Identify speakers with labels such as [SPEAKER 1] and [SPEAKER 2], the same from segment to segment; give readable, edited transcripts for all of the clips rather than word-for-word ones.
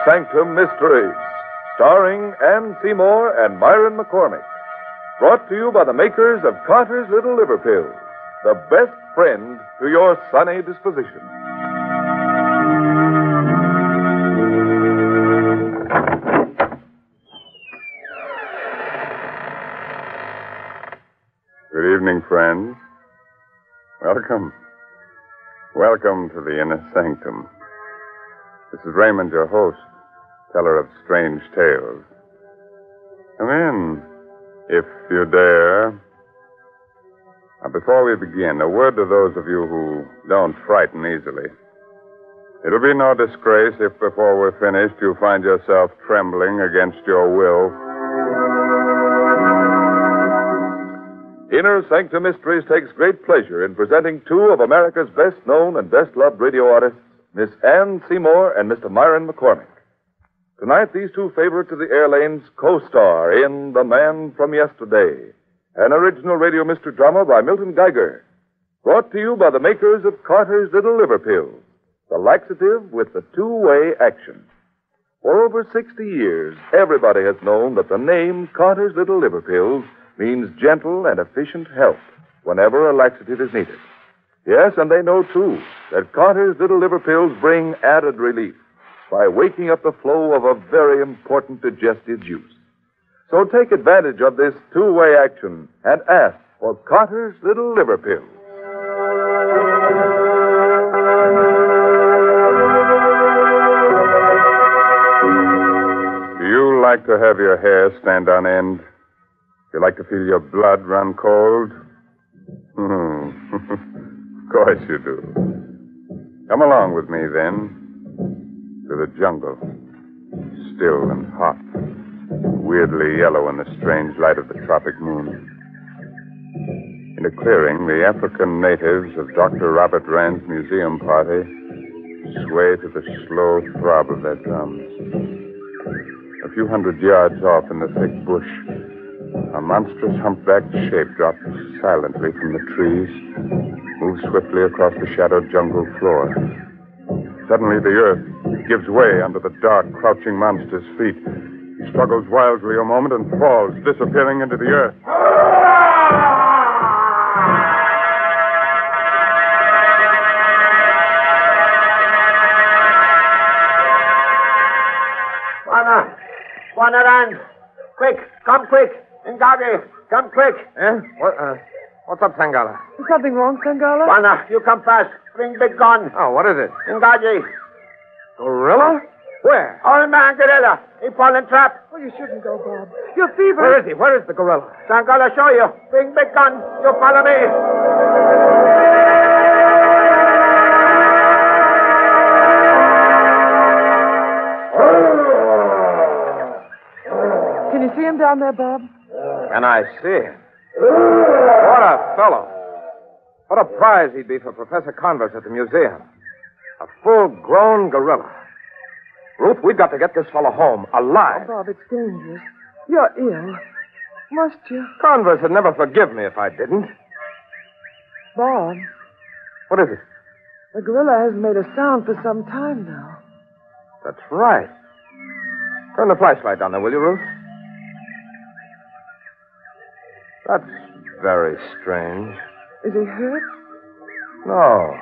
[SPEAKER 1] Sanctum Mysteries, starring Ann Seymour and Myron McCormick. Brought to you by the makers of Carter's Little Liver Pills, the best friend to your sunny disposition.
[SPEAKER 2] Good evening, friends. Welcome. Welcome to the Inner Sanctum. This is Raymond, your host, teller of strange tales. Come in, if you dare. Now, before we begin, a word to those of you who don't frighten easily. It'll be no disgrace if before we're finished you find yourself trembling against your will.
[SPEAKER 1] Inner Sanctum Mysteries takes great pleasure in presenting two of America's best-known and best-loved radio artists, Miss Ann Seymour and Mr. Myron McCormick. Tonight, these two favorites of the air lanes co-star in The Man from Yesterday, an original radio mystery drama by Milton Geiger, brought to you by the makers of Carter's Little Liver Pills, the laxative with the two-way action. For over 60 years, everybody has known that the name Carter's Little Liver Pills means gentle and efficient help whenever a laxative is needed. Yes, and they know, too, that Carter's Little Liver Pills bring added relief by waking up the flow of a very important digestive juice. So take advantage of this two-way action and ask for Carter's Little Liver Pills.
[SPEAKER 2] Do you like to have your hair stand on end? You like to feel your blood run cold? Of course you do. Come along with me, then, to the jungle. Still and hot, weirdly yellow in the strange light of the tropic moon. In a clearing, the African natives of Dr. Robert Rand's museum party sway to the slow throb of their drums. A few hundred yards off in the thick bush, a monstrous humpbacked shape drops silently from the trees, moves swiftly across the shadowed jungle floor. Suddenly, the earth gives way under the dark, crouching monster's feet. He struggles wildly a moment and falls, disappearing into the earth.
[SPEAKER 3] Wanna run? Quick, come quick. Ngagi, come quick.
[SPEAKER 4] Eh? What's up, Sangala?
[SPEAKER 5] Is something wrong, Sangala?
[SPEAKER 3] Wana, you come fast. Bring big gun.
[SPEAKER 4] Oh, what is it?
[SPEAKER 3] Ngagi.
[SPEAKER 4] Gorilla? Where?
[SPEAKER 3] Old man gorilla. He fall in trap.
[SPEAKER 5] Oh, you shouldn't go, Bob. You're fever.
[SPEAKER 4] Where is he? Where is the gorilla?
[SPEAKER 3] Sangala show you. Bring big gun. You follow me.
[SPEAKER 5] Can you see him down there, Bob?
[SPEAKER 4] Can I see him? What a fellow. What a prize he'd be for Professor Converse at the museum. A full-grown gorilla. Ruth, we've got to get this fellow home, alive.
[SPEAKER 5] Oh, Bob, it's dangerous. You're ill. Must you?
[SPEAKER 4] Converse would never forgive me if I didn't.
[SPEAKER 5] Bob,
[SPEAKER 4] What is it?
[SPEAKER 5] the gorilla hasn't made a sound for some time now.
[SPEAKER 4] That's right. Turn the flashlight down there, will you, Ruth? That's very strange.
[SPEAKER 5] Is he hurt?
[SPEAKER 4] No.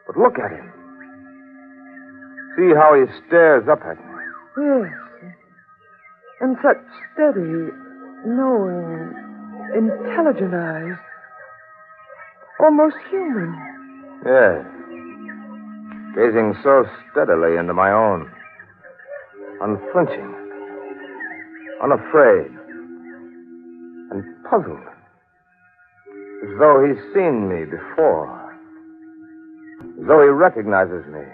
[SPEAKER 4] But look at him. See how he stares up at me.
[SPEAKER 5] Yes. And such steady, knowing, intelligent eyes. Almost human.
[SPEAKER 4] Yes. Gazing so steadily into my own. Unflinching. Unafraid. And puzzled. As though he's seen me before. As though he recognizes me.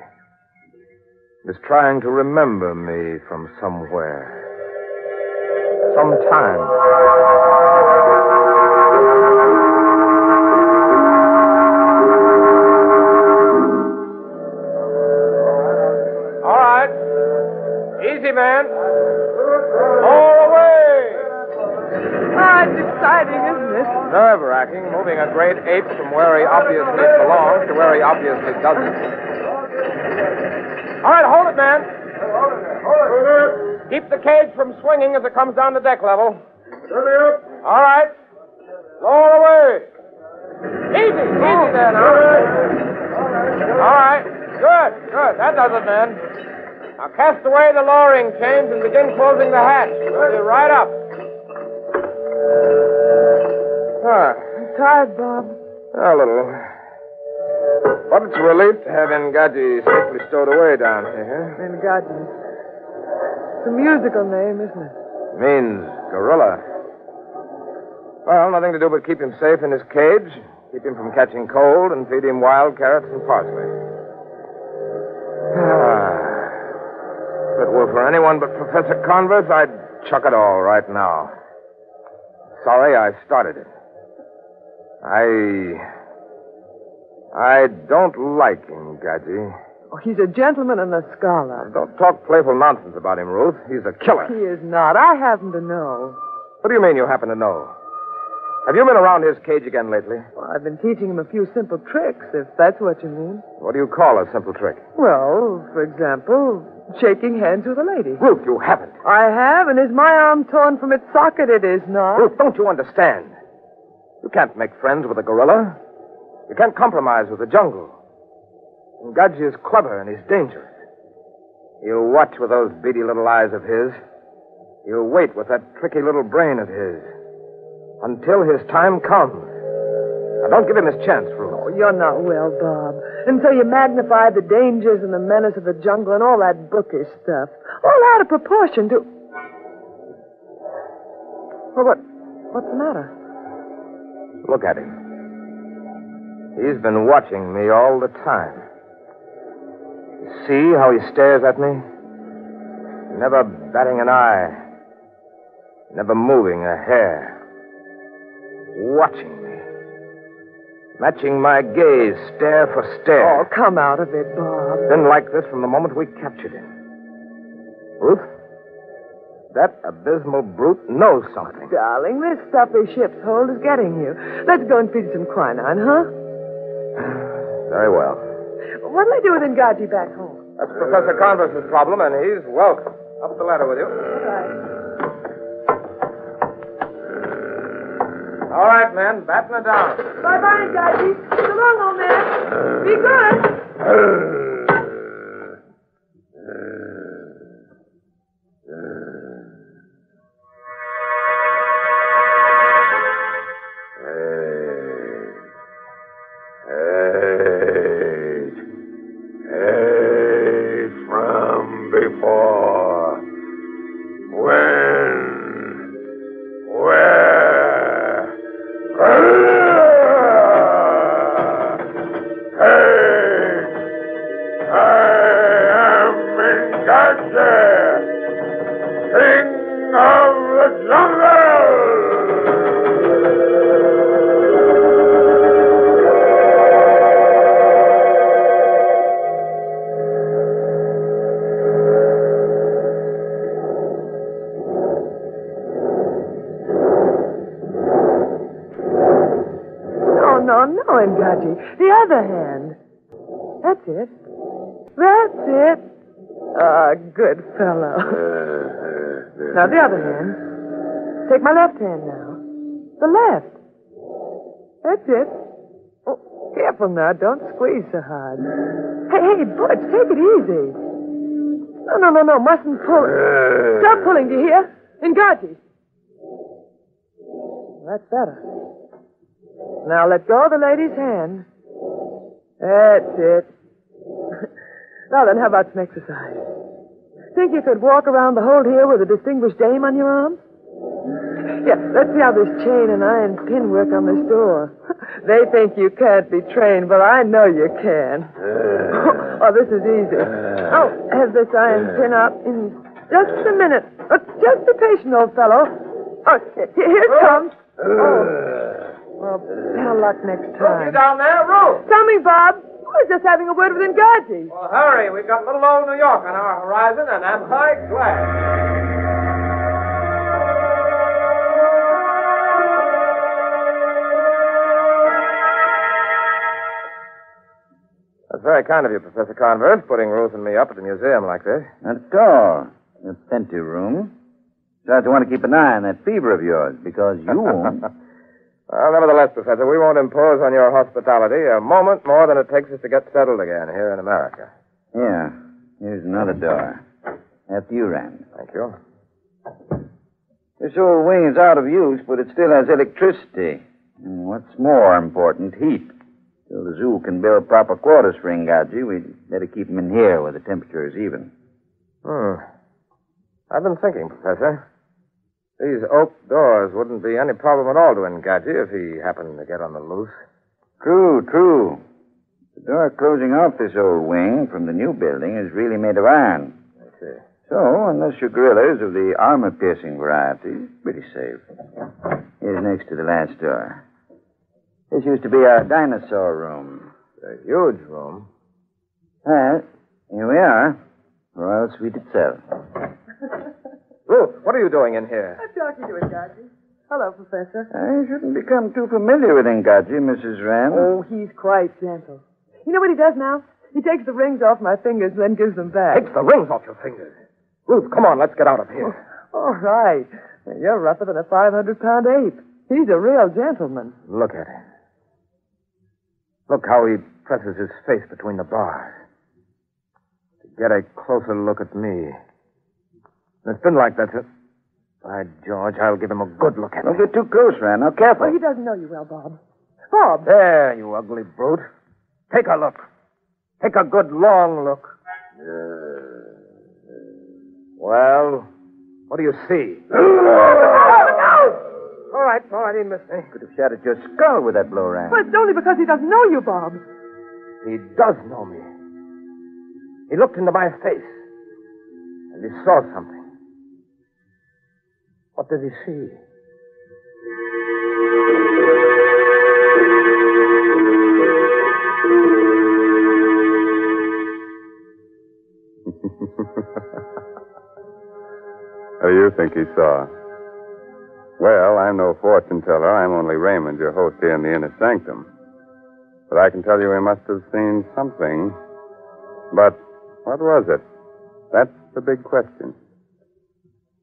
[SPEAKER 4] Is trying to remember me from somewhere. Sometime. All right. Easy, man. All the way.
[SPEAKER 5] Ah, it's exciting, isn't it?
[SPEAKER 4] Nerve-wracking, moving a great ape from where he obviously belongs to where he obviously doesn't. All right, hold it, man.
[SPEAKER 3] Keep the cage from swinging as it comes down to deck level. All right. Lower away. Easy there now. All right. Good. That does it, men. Now cast away the lowering chains and begin closing the hatch. We'll be right up.
[SPEAKER 5] I'm tired, Bob.
[SPEAKER 4] A little. But it's a relief to have Ngaji safely stowed away down here.
[SPEAKER 5] Ngaji. It's a musical name, isn't it?
[SPEAKER 4] Means gorilla. Well, nothing to do but keep him safe in his cage, keep him from catching cold, and feed him wild carrots and parsley. If it were for anyone but Professor Converse, I'd chuck it all right now. Sorry I started it. I don't like him, Ngaji.
[SPEAKER 5] Oh, he's a gentleman and a scholar.
[SPEAKER 4] Don't talk playful nonsense about him, Ruth. He's a killer.
[SPEAKER 5] He is not. I happen to know.
[SPEAKER 4] What do you mean you happen to know? Have you been around his cage again lately?
[SPEAKER 5] Well, I've been teaching him a few simple tricks, if that's what you mean.
[SPEAKER 4] What do you call a simple trick?
[SPEAKER 5] Well, for example, shaking hands with a lady.
[SPEAKER 4] Ruth, you haven't.
[SPEAKER 5] I have, and is my arm torn from its socket? It is not.
[SPEAKER 4] Ruth, don't you understand? You can't make friends with a gorilla. You can't compromise with the jungle. Ngaji is clever and he's dangerous. He'll watch with those beady little eyes of his. He'll wait with that tricky little brain of his. Until his time comes. Now, don't give him his chance, Ruth.
[SPEAKER 5] Oh, you're not well, Bob. And so you magnify the dangers and the menace of the jungle and all that bookish stuff. All out of proportion to... Well, what's the matter?
[SPEAKER 4] Look at him. He's been watching me all the time. See how he stares at me? Never batting an eye. Never moving a hair. Watching me. Matching my gaze, stare for stare.
[SPEAKER 5] Oh, come out of it, Bob.
[SPEAKER 4] Been like this from the moment we captured him. Ruth, that abysmal brute knows something.
[SPEAKER 5] Darling, this stuffy ship's hold is getting you. Let's go and feed some quinine, huh?
[SPEAKER 4] Very well.
[SPEAKER 5] What'll I do with Ngaji back home?
[SPEAKER 4] That's Professor Converse's problem, and he's welcome. Up the ladder with you. All right, men. Batten her down.
[SPEAKER 5] Bye-bye, Ngaji. So long, old man. Be good. Ngaji. The other hand. That's it. That's it. Ah, good fellow. Now, the other hand. Take my left hand now. The left. That's it. Oh, careful now. Don't squeeze so hard. Hey, Butch, take it easy. No. Mustn't pull. Stop pulling, do you hear? Ngaji. That's better. Now let go of the lady's hand. That's it. Now then, how about some exercise? Think you could walk around the hold here with a distinguished dame on your arm? Yeah, let's see how this chain and iron pin work on this door. They think you can't be trained, but I know you can. Oh, this is easy. Oh, have this iron pin up in just a minute. Just be patient, old fellow. Oh, here it comes. Oh. Well, better luck next time.
[SPEAKER 3] You down there, Ruth?
[SPEAKER 5] Coming, Bob. I was just having a word with Ngaji.
[SPEAKER 3] Well, hurry. We've got little old New York on our horizon, and I'm quite glad.
[SPEAKER 4] That's very Very kind of you, Professor Converse, putting Ruth and me up at the museum like this.
[SPEAKER 6] Not at all. A plenty room. Besides, I want to keep an eye on that fever of yours, because you won't.
[SPEAKER 4] Well, nevertheless, Professor, we won't impose on your hospitality a moment more than it takes us to get settled again here in America.
[SPEAKER 6] Yeah. Here's another door. After you, Rand.
[SPEAKER 4] Thank you.
[SPEAKER 6] This old wing is out of use, but it still has electricity. And what's more important, heat. So the zoo can build proper quarters for Engadji, we'd better keep him in here where the temperature is even.
[SPEAKER 4] I've been thinking, Professor. These oak doors wouldn't be any problem at all to Engadji if he happened to get on the loose.
[SPEAKER 6] True. The door closing off this old wing from the new building is really made of iron.
[SPEAKER 4] I see.
[SPEAKER 6] So, unless your gorillas of the armor-piercing variety, pretty safe. Here's next to the last door. This used to be our dinosaur room.
[SPEAKER 4] A huge room.
[SPEAKER 6] Well, here we are. Royal Suite itself.
[SPEAKER 4] Ruth, what are you doing in here?
[SPEAKER 5] I'm talking to Engadji. Hello, Professor.
[SPEAKER 6] I shouldn't become too familiar with Engadji, Mrs. Rand.
[SPEAKER 5] Oh, he's quite gentle. You know what he does now? He takes the rings off my fingers and then gives them back.
[SPEAKER 4] Takes the rings off your fingers. Ruth, come on, let's get out of here.
[SPEAKER 5] All right. You're rougher than a 500-pound ape. He's a real gentleman.
[SPEAKER 4] Look at him. Look how he presses his face between the bars. To get a closer look at me. And it's been like that since... By George, I'll give him a good look at
[SPEAKER 6] Don't
[SPEAKER 4] me.
[SPEAKER 6] get too close, Rand. Now, careful.
[SPEAKER 5] Well, he doesn't know you well, Bob. Bob!
[SPEAKER 4] There, you ugly brute. Take a look. Take a good long look. Well, what do you see? All right, he missed me.
[SPEAKER 6] Could have shattered your skull with that blow, Rand.
[SPEAKER 5] But it's only because he doesn't know you, Bob.
[SPEAKER 4] He does know me. He looked into my face, and he saw something. What did he see?
[SPEAKER 2] What do you think he saw? Well, I'm no fortune teller. I'm only Raymond, your host here in the inner sanctum. But I can tell you he must have seen something. But what was it? That's the big question.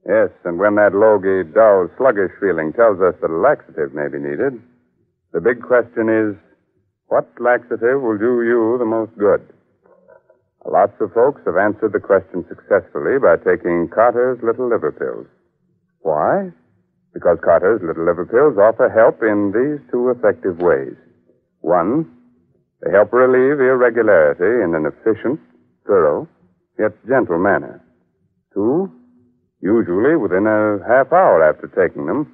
[SPEAKER 2] Yes, and when that logy, dull, sluggish feeling tells us that a laxative may be needed, the big question is, what laxative will do you the most good? Lots of folks have answered the question successfully by taking Carter's Little Liver Pills. Why? Because Carter's Little Liver Pills offer help in these two effective ways. One, they help relieve irregularity in an efficient, thorough, yet gentle manner. Two, usually within a half hour after taking them,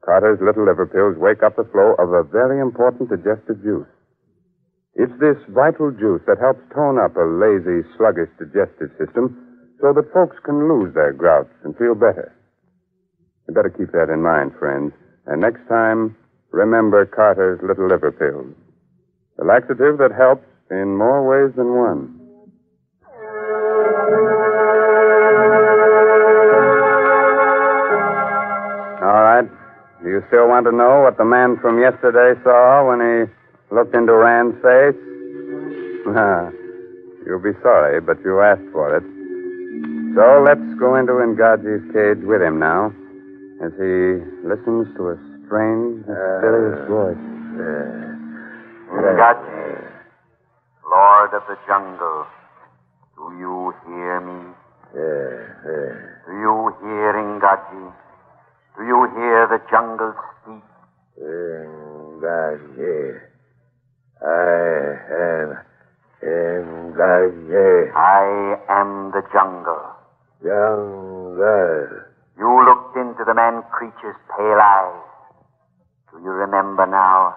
[SPEAKER 2] Carter's Little Liver Pills wake up the flow of a very important digestive juice. It's this vital juice that helps tone up a lazy, sluggish digestive system so that folks can lose their grouts and feel better. You better keep that in mind, friends. And next time, remember Carter's Little Liver Pills. The laxative that helps in more ways than one. All right. Do you still want to know what the man from yesterday saw when he looked into Rand's face? You'll be sorry, but you asked for it. So let's go into Engadji's cage with him now, as he listens to a strange, mysterious voice.
[SPEAKER 7] Engadji, Lord of the Jungle, do you hear me? Do you hear, Engadji? Do you hear the jungle speak?
[SPEAKER 4] Engadji. I am Engadji.
[SPEAKER 7] I am the jungle.
[SPEAKER 4] Jungle.
[SPEAKER 7] You looked into the man-creature's pale eyes. Do you remember now?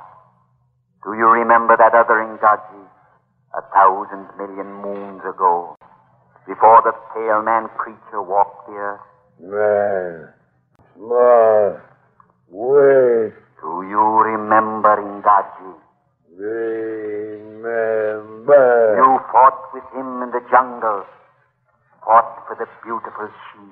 [SPEAKER 7] Do you remember that other Engadji 1,000 million moons ago, before the pale man-creature walked the earth?
[SPEAKER 4] Man. Small. Wait.
[SPEAKER 7] Do you remember, Engadji?
[SPEAKER 4] Remember.
[SPEAKER 7] You fought with him in the jungle, fought for the beautiful she.